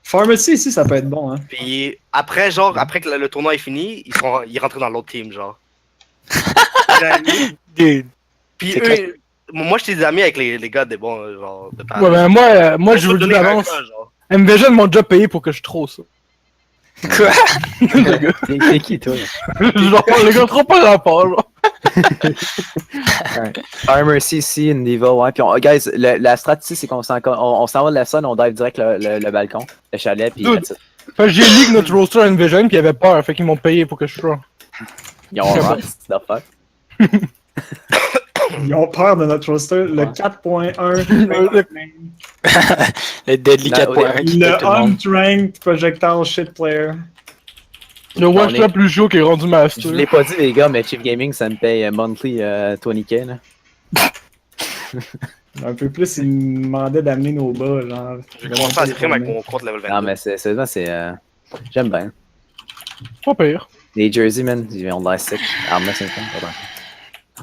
Pharmacy ici, ça peut être bon, hein. Puis après, genre, après que le tournoi est fini, ils rentrent dans l'autre team, genre. Dude. Puis C'est eux, moi j'étais des amis avec les gars des bons, genre, de Ouais, ben moi je vous le dis donner un d'avance. cas, genre. MVG m'ont déjà payé pour que je trouve ça. Quoi? T'es qui, toi? Genre, les gars, trop pas rapport, genre. Armor CC, une Diva, ouais. Puis, guys, la strat ici, c'est qu'on s'en va de la sun, on dive direct le balcon, le chalet, puis Dude. that's it. Fait que j'ai leak notre roster à Envision, pis ils avaient peur, fait qu'ils m'ont payé pour que je sois. Ils ont rust, the fuck. Ils ont peur de notre roster. Le 4.1. Le Deadly Là, 4.1 qui Le tue tout le monde. unranked projectile shit player. Le one shot plus chaud qui est rendu Je master. l'ai pas dit, les gars, mais Chief Gaming, ça me paye monthly 20k, là. Un peu plus, ils me demandaient d'amener nos bas, genre. J'ai commencé à scrime avec mon compte level 22. Non, mais sérieusement, c'est. J'aime bien. Pas pire. Les jerseys, man, ils ont de l'air sick. Armor 50, pardon.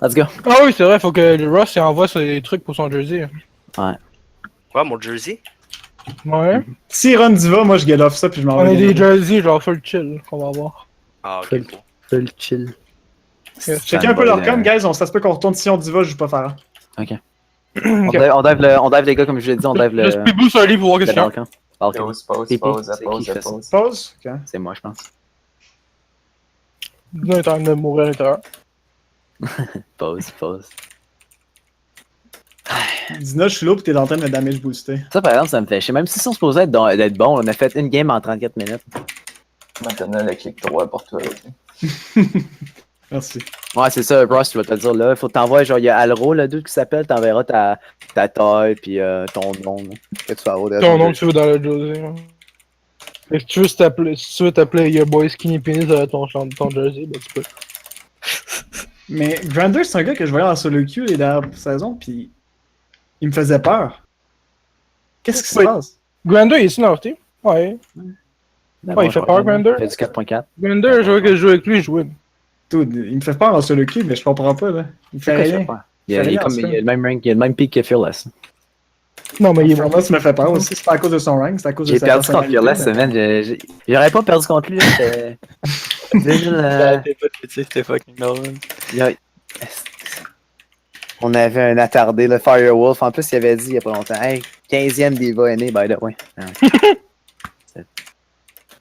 Let's go. Ah oui, c'est vrai, faut que le Ross il envoie ses trucs pour son jersey. Quoi, mon jersey? Ouais. Si Ron Diva, moi je get off ça puis je m'en On a vais. des jerseys genre full chill qu'on va avoir. Ah, ok. Cool. Full chill. Checkez un peu leur com, guys. Ça se peut qu'on retourne si on Diva, je joue pas faire. Ok. On dive les gars, comme je l'ai dit, on dive le. Juste plus boost un lit pour voir qu'est-ce Le qu'il y a. Balkan. Pause, C'est qui? pause, C'est pause, qui qui fait ça? pause. Pause. Ok. C'est moi, je pense. Nous, on est en train de mourir à l'intérieur. Pause. Dina, je suis là pis t'es en train de me damage booster. Ça, par exemple, ça me fait chier. Même si on supposait d'être bon, on a fait une game en 34 minutes. Maintenant, le clic droit pour toi. Merci. Ouais, c'est ça, Ross, je vais te le dire là. Faut que t'envoies, genre, il y a Alro, le dude qui s'appelle, t'enverras ta taille, puis ton nom. Là. Que tu vas avoir Ton nom que tu veux dans le jersey. Hein. Et si tu veux t'appeler Your Boy Skinny Penis dans ton jersey, ben tu peux. Mais Grander, c'est un gars que je voyais en solo queue les dernières saisons, pis il me faisait peur. Qu'est-ce qui se Oui. passe? Grander, il est sur notre team? Ouais. Ouais, il fait peur, Grander? Il fait du 4.4. Grander, je vois que je joue avec lui, je joue. Dude, il me fait peur en solo queue, mais je comprends pas, là. Il me fait rien. Il a le même rank, il a le même pick que Fearless. Non, mais il est bon. Moi, ça me fait peur aussi. C'est pas à cause de son rank, c'est à cause de J'ai sa perdu contre personnalité, Fearless, mais- semaine. J'aurais pas perdu contre lui, là. C'était. T'es pas de c'était fucking normal. On avait un attardé, le Firewolf. En plus, il avait dit il y a pas longtemps. Hey, 15e Diva NA, by the way.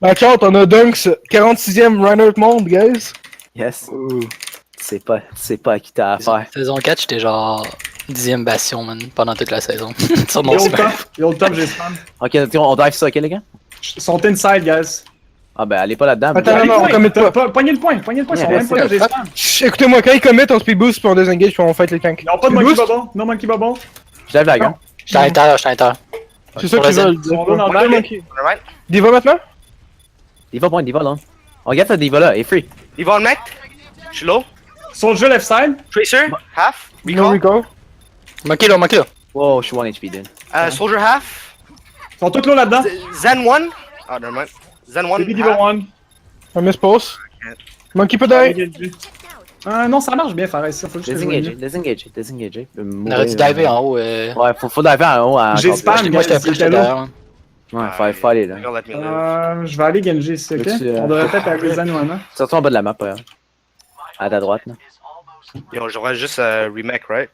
Match out, on a Dunks, 46e Reinhardt Monde, guys. Yes. C'est pas à qui t'as affaire. Saison 4, j'étais genre 10e bastion, man, pendant toute la saison. Sur mon Yo, Smurf. top, yo, top, j'ai spam. Ok, on drive ça, ok, les gars? Ils sont inside, guys. Ah, ben, allez pas là-dedans. Attends, Allez, non, on point, commit pas. Pognez le point, ils sont Ouais, même pas là, j'ai spam. Chut, écoutez-moi, quand ils commit, on speed boost puis on désengage puis on fight les tanks. Ils ont pas de Speed monkey boost? bubble, non monkey bubble. Je lève la gun. J'étais à l'intérieur. C'est ça Pour qu'ils la veulent. Ils sont là dans On a le monkey. Alright. Diva maintenant? Diva point, Diva là. On regarde ta Diva là, elle est free. Ils vont le mec. Je suis low. Soldier left side. Tracer, half. No Recall. recall. Monkey là. Wow, je suis 1 HP, dude. Soldier half. Ils sont tous là là-dedans. Zen 1. Ah, nevermind. Zen 1. Baby Diva 1. Un miss pause. Monkey peut die. Non, ça marche bien, Fares, ça. Faut juste que je joue. Désengagé. On aurait dû diver en haut. Ouais, faut diver en haut. J'ai spam, Moi, j'étais guys, pris, j'étais j'étais là. derrière. Ouais, faut aller là. Let me live. Je vais aller Genji ici, ok? Peux-tu, On devrait peut-être aller Zen ou Anna. Surtout en bas de la map, ouais. À ta droite, là. Yo, j'aurais juste remake, right?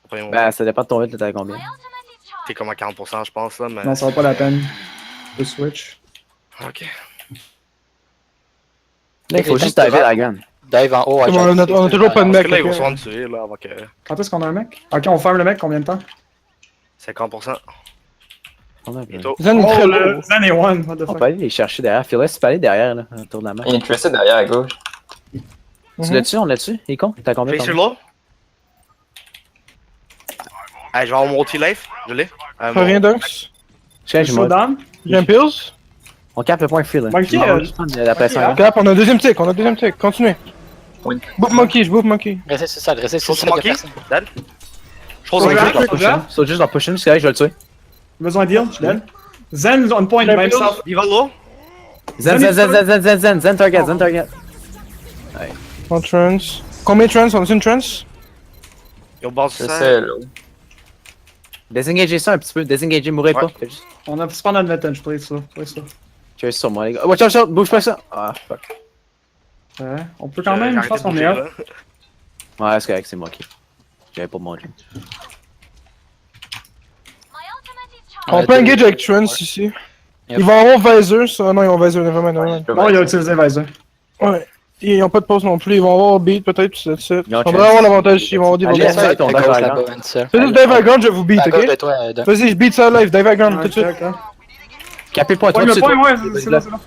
Après, Ben, ça dépend de ton hit, t'as combien? t'es comme à 40%, je pense, là, mais. Non, ça vaut pas la peine. De switch. Ok. Là, il faut juste diver la gun. Dive en haut. C'est bon, on a toujours pas de Parce mec. que là, ils vont ok. se rendre tuer, là, avant que. Quand est-ce qu'on a un mec? Ok, on ferme le mec, combien de temps? 50%. On Bientôt. Zen est très le lourd. Zen est one, what the fuck? peut aller les chercher derrière. Fearless, tu peux aller derrière, là, autour de la map. Il y a une tracée derrière à gauche. Tu l'as dessus, on l'a dessus? Il est con? T'as combien? Tracer low. Allez, je vais avoir mon multi-life. Je l'ai. Rien Dunks. J'ai Slow down. J'ai un pills. On capte le point free, là. Monkey, On va juste prendre la pression. Monkey, là. Cap, on a un deuxième tick, Continuez. Oui. Boop Monkey, je boop Monkey. Restez sur ça, restez sur Chose ça. sur Monkey. Dan. Chose Soldier sur half, Monkey. Soldier half. Saute juste en push-in, c'est correct, je vais le tuer. Besoin d'heal, Zen. Zen on point, J'ai un by pills. himself. Il va low. Zen target. En trance. Combien de trance? On a une trance? Yo, bounce C'est ça. ça, là. Désengagez ça un petit peu, désengagez, mourrez pas. Ouais. Faites juste- On a pas d'advantage, pour ça. Pour ça. Cheers sur moi, les gars. Watch out, watch out, bouge pas ça. Ah, fuck. Ouais, on peut quand même, je pense qu'on est up. Ouais, c'est correct, c'est moi qui. J'avais pas mangé. On peut engage avec Trance ici. Yep. Ils vont avoir Visor, ça. Non, ils ont Visor, nevermind. Bon, il a utilisé Visor. Ouais. Ils ont pas de pause non plus, ils vont avoir beat peut-être, c'est ça. Ils ont On devrait avoir l'avantage ici, ils vont avoir des Allez, bonbons. essaye ton À dive gauche, à là-bas, ground. man, seul. C'est juste dive à ground, je vais vous beat, À gauche de ok? toi, Dom. Vas-y, je beat ça live, dive à ground tout de suite. Capez le point, Ouais, toi, le dessus, point, toi. ouais, c'est bon, c'est bon.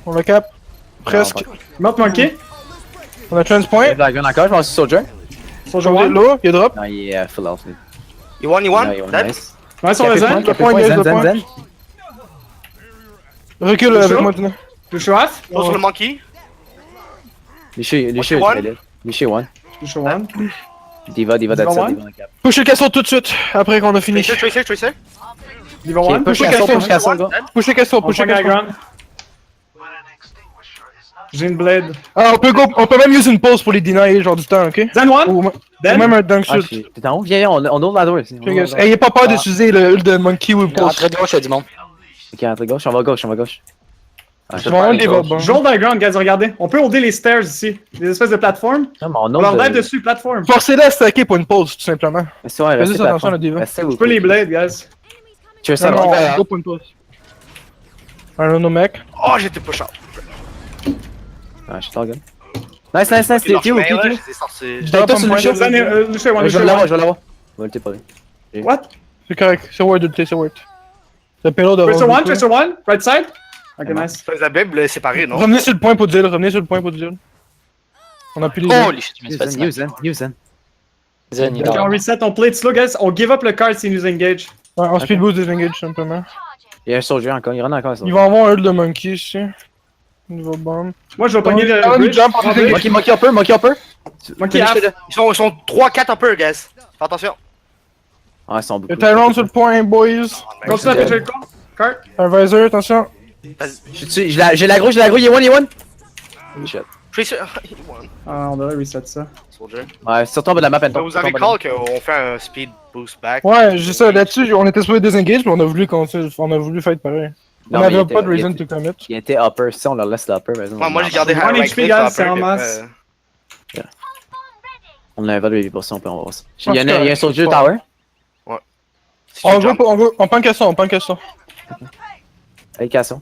On le cap. Presque. Mort Monkey, On a Trance point. Dive à ground encore, je m'en suis Soldier. Soldier On est 1. low, il drop. Non, il est full health. lui. You won, Non, il est Dead? nice. Ouais, sur le Capez le zen. point, capez le point, point, guys, zen, le zen, point. zen. Recule Le avec show? moi, Tina. Le show off. Go sur le monkey. Léché, léché, one. léché one. Le show 1. Diva, Diva that's it, one. Diva en cap. Push le castle tout de suite, après qu'on a fini. Tracer. Diva Ok, 1. push le castle, castle, push castle, go. Push le castle, On push le pogne à castle. ground. J'ai une blade. Ah, on peut même use une pause pour les deny, genre du temps, ok? Zen 1. Ou Dead. même un dunk Ah, shoot. t'es en haut? Viens, on ouvre la door ici. Ok, guys. Ayez pas peur d'utiliser le ult de monkey ou pause. Entrée de gauche, il y a du monde. Ok, entre gauche, on va à gauche, on va à gauche. Ah, Je vais avoir des vobs. Je hold à ground, guys, regardez. On peut holder les stairs ici. Des espèces de plateformes. Non, mais on On leur ouvre. dive dessus, plateforme. Forcez-les à stacker pour une pause, tout simplement. Restez, ouais, Fais restez juste attention à plateforme. la diva. Restez Je peux les blades, guys. Cheers, ça Non, va. non, go pour une pause. I don't know, mec. Oh, j'étais push out. Ah, je suis all good. Nice, nice, nice, t'es où, Je t'es où? les ai sortis. J'étais avec toi sur le show. Zen, le show 1, le Je show vais l'avoir, 1. je vais l'avoir. On va le pas lui. What? C'est correct, c'est word ulté, c'est word. Le payload de Tracer 1, Tracer 1. Right side. Ok, nice. Les abîmes séparés, non? Revenez sur le point pour dire, revenez sur le point pour dire. On a plus les Holy shit, je me suis fait Zen, smack. Zen. Zen, il Ok, on dort. reset, on play it slow, guys. On give up le card s'ils nous engage. Ouais, on speed boost disengage simplement. Il y a un soldier encore, il rentre encore. Ils vont avoir un ult de monkey ici. Il va bomb. Moi, je vais pogner Ah, le nous bridge. jump, on Ah, fait des- bridge. Monkey upper, monkey upper. Monkey half. Ils sont 3-4 un peu, guys. Fais attention. Ah, ils sont beaucoup. Le Tyrone sur le point, boys. Continue à péter le card. Un visor, attention. J'ai l'aggro, il est one. Shit. Tracer. Il won. Ah, on devrait reset ça. Soldier. Ouais, surtout en bas de la map, Donc, vous avez call qu'on fait un speed boost back. Ouais, j'ai ça, là-dessus, on était supposé disengage, mais on a voulu faire pareil. On Non, mais avait il pas de était- reason il to était- commit. Il était upper, si on leur laisse l'upper, mais Ouais, moi j'ai gardé One high rank HP, lift guys, un c'est peu, en mais, masse. On a un valeur de 8%, on peut en voir ça. Ah, Il y a un soldier c'est tower. si On tu jump, go, on prend casse ça, on prend casse ça. Allez, cassons.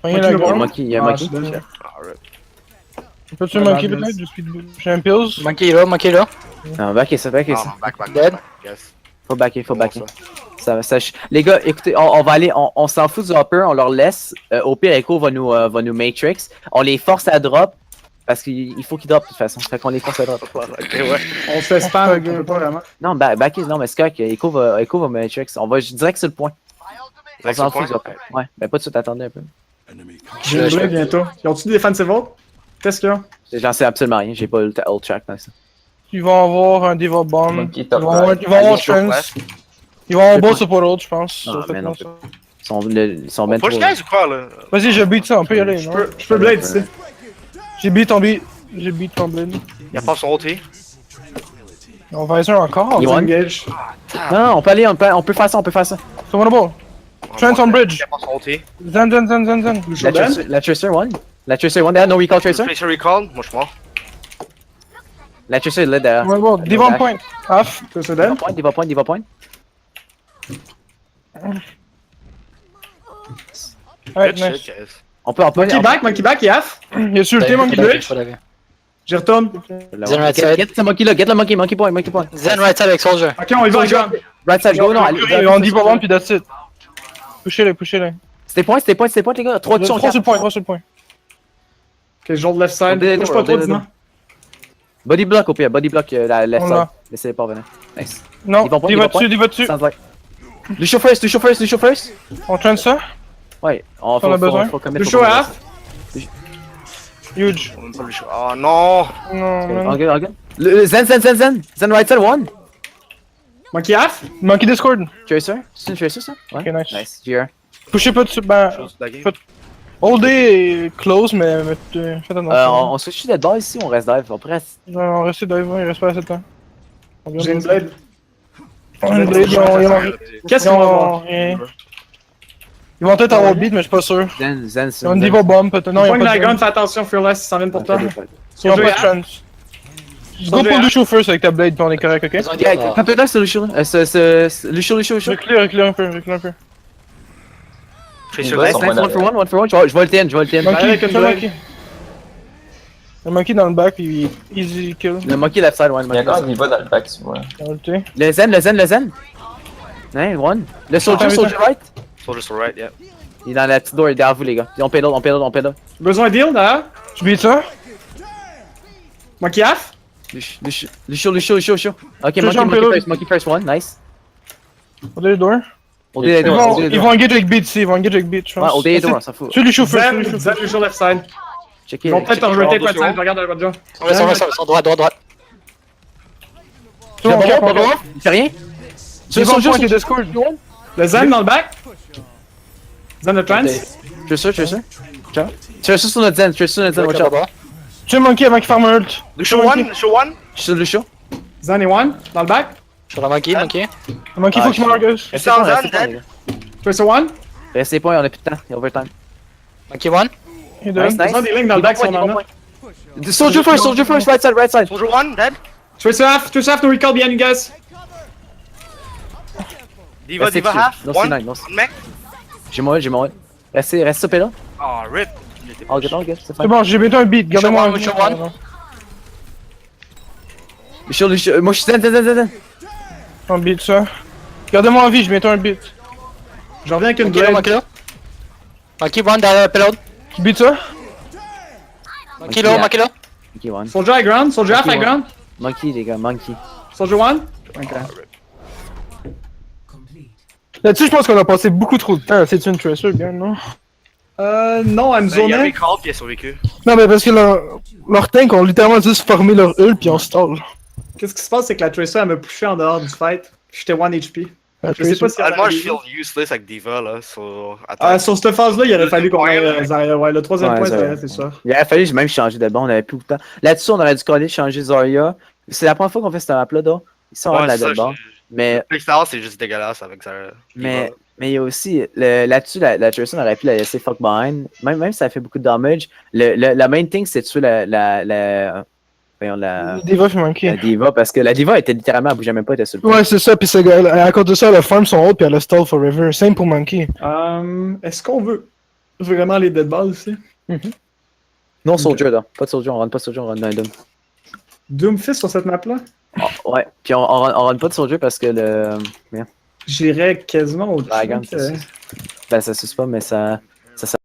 Rien Monkey la le ground. bon. Il y a un Ah, monkey. je suis dead. alright. Peux-tu Ouais, monkey bah, peut-être du speed boost? J'ai un pills. Monkey est là, monkey est là. Non, backer ça, backer Ah, ça. back, Dead. yes. Faut backer, faut Bon, backer. Les gars, écoutez, on va aller, on s'en fout du hopper, on leur laisse. Au pire, Echo va nous matrix. On les force à drop. Parce qu'il faut qu'ils drop de toute façon. Fait qu'on les force à drop. Ok, ouais. On se fait spam, on peut pas vraiment. Non, backer, non, mais c'est correct. Echo va matrix. On va direct sur le point. On Direct s'en sur fout le du point? hopper. Ouais, mais pas de suite, attendez un peu. J'ai une blade bientôt. Ils ont-tu des defensive ult? Qu'est-ce qu'il y a? J'en sais absolument rien. J'ai pas eu le ult track dans ça. Ils vont avoir un Diva Bomb. Monkey Ils top vont avoir right. ils vont avoir Allez, top Trance. Ils vont avoir Boss support ult, je pense. Non, Ça fait mais non, ça. Ils sont On ben trop. push guys ou quoi là? Vas-y, je beat ça, on peut y aller, non? Je peux blade ici. J'ai beat ton beat. J'ai beat ton blade. Y'a pas son OT. On va essayer encore. Ils On vont- engage. Non, non, on peut aller, on peut faire ça, on peut faire ça. C'est winnable. Trance on bridge. Y'a pas son OT. Zen. Le show dead. La Tracer one. La Tracer one, derrière, no recall Tracer. Tracer recall, moi je suis mort. La Tracer est là derrière. Winnable. Diva on point. Half. Tracer dead. Diva point. Ouais, Good nice. shit, guys. On peut, Monkey back, il half. Il a sur le monkey bridge. J'y retourne. Zen right side. Get the monkey là, get the monkey point. Zen right side avec Soldier. Ok, on y va, ground. Right side, go, non, allez. Ils ont Diva Bomb puis that's it. Pushez-les. C'était point, les gars. 3 dessus, 3 sur le point. Ok, je hold left side. On did it, Touche pas on trop, did it. dis-moi. Body block au pire, body block la left On side. l'a. Laissez-les pas venir. Nice. Non, Ils vont pas, Diva dessus. Sounds like. Du show first. On traîne ça. Ouais, on a besoin. faut commit. Le show half. Huge. On peut le show. Oh non! Non. Ok. Zen right side one. Monkey half. Monkey Discord. Tracer? C'est une Tracer ça? Ouais. Ok, nice. Nice, GR. Pushez pas dessus. Ben, Chose de la game. Faites- holdez close, mais faites attention. On switch de base ici, on reste dive. On reste. Non, restez dive, il reste pas assez de temps. J'ai une blade. Une blade, Qu'est-ce ils qu'on va ont voir? rien. Ils vont peut-être avoir beat, mais je suis pas sûr. Zen, Ils ont une Diva Bomb, peut-être. Non, ils ont Point pas de Nagon, chance. fais attention, Fearless, ils s'en viennent pour toi. Ils ont Soldier pas de Half. chance. Go pour Lucio first avec ta blade, puis on est correct, ok? Ils ont une guerre. T'as peut-être c'est Lucio. Lucio. Recule un peu. Je suis sûr. Nice, sont nice, pas one for one. Je vais le TN, Avec une blade. Le monkey dans le back, puis easy kill. Le monkey left side, one. Il y a encore un Diva dans le back, tu vois. Ulti. Le zen. Hein, one. Le soldier right. Soldier sur right, yeah. Il est dans la petite door, il est derrière vous, les gars. On pédale. Besoin d'heal, d'ailleurs? Tu beat ça? Monkey half? Lucio. Ok, Toujours monkey first, one, nice. On est les doors. On est les Ils doors, vont engage avec beat ici, je Ouais, pense. on est les doors, on s'en fout. Tu Lucio first, Zen sur left side. Checker. Ils vont peut-être en rotate Checker. right side, regarde le Roger. Ouais, ça, droit. Tu vois, on cap, Il fait rien? C'est son jeu qui est Discord. Le Zen dans le back. Zen de trans. Je suis sûr. Ciao. Tu es sûr sur notre zen, watch out. Tu es monkey avant qu'il farme un ult. Lucio one. Je suis sur Lucio. Zen et one dans le back. Je suis vraiment monkey. Le monkey, faut qu'il meure, guys. Restez pas, Zen, les dead. gars. Tracer one. Restez pas, on a plus de temps, il y a overtime. Monkey one. Il est Nice, dead. Besoin des lignes dans le back si on en a. Soldier first, right side. Soldier one, dead. Tracer half, no recall behind you guys. Diva Restez dessus. half. No One. C9, no C9. One mec. J'ai mon ult. Restez stoppé là. Oh, rip. All good, c'est C'est fine. bon, j'ai bientôt un beat. Gardez-moi Lucio one. Lucio, moi je suis zen. Un beat, ça. Gardez-moi en vie, j'ai bientôt un beat. Je reviens avec une Monkey là, blade. Monkey one derrière le payload. Tu beat ça? Monkey là. Monkey one. Soldier high ground, soldier half high ground. Monkey, les gars, monkey. Soldier one. Ok. Là-dessus, je pense qu'on a passé beaucoup trop de temps. C'est une tracer, bien, non? Non, elle me Il y a zonait. recall puis il a survécu. Non, mais parce que leur tank ont littéralement juste formé leur ult puis on stall. Qu'est-ce qui se passe, c'est que la Tracer, elle m'a poussé en dehors du fight. J'étais 1 HP. Je sais pas si elle Moi, je a feel useless avec Diva là. So, sur cette phase-là, il aurait fallu qu'on aille Zarya. Ouais, le troisième Ouais, point, Zarya. c'est ça. Il aurait fallu même changer de bon, on avait plus le temps. Là-dessus, on aurait dû coller, changer Zarya. C'est la première fois qu'on fait cette map-là, donc. Ils sont en la de bord. Mais L'expérience, c'est juste dégueulasse avec ça. Mais il y a aussi, là-dessus, la Tracer, on aurait pu la laisser fuck behind. Même si ça fait beaucoup de damage, la main thing, c'est de tuer la Diva fait monkey. Diva, parce que la Diva était littéralement, elle bougeait même pas, elle était sur le point. Ouais, c'est ça, pis à cause de ça, elle a farm son ult pis elle a stall forever. Same pour monkey. Est-ce qu'on veut vraiment les dead balls ici? Non, Soldier, là. Pas de Soldier, on run pas de Soldier, on run d'un Doom. Doomfist sur cette map-là? Ouais, puis on run pas de Soldier parce que Merde. J'irais quasiment au Dragon, truc, Ben, ça suce pas, mais ça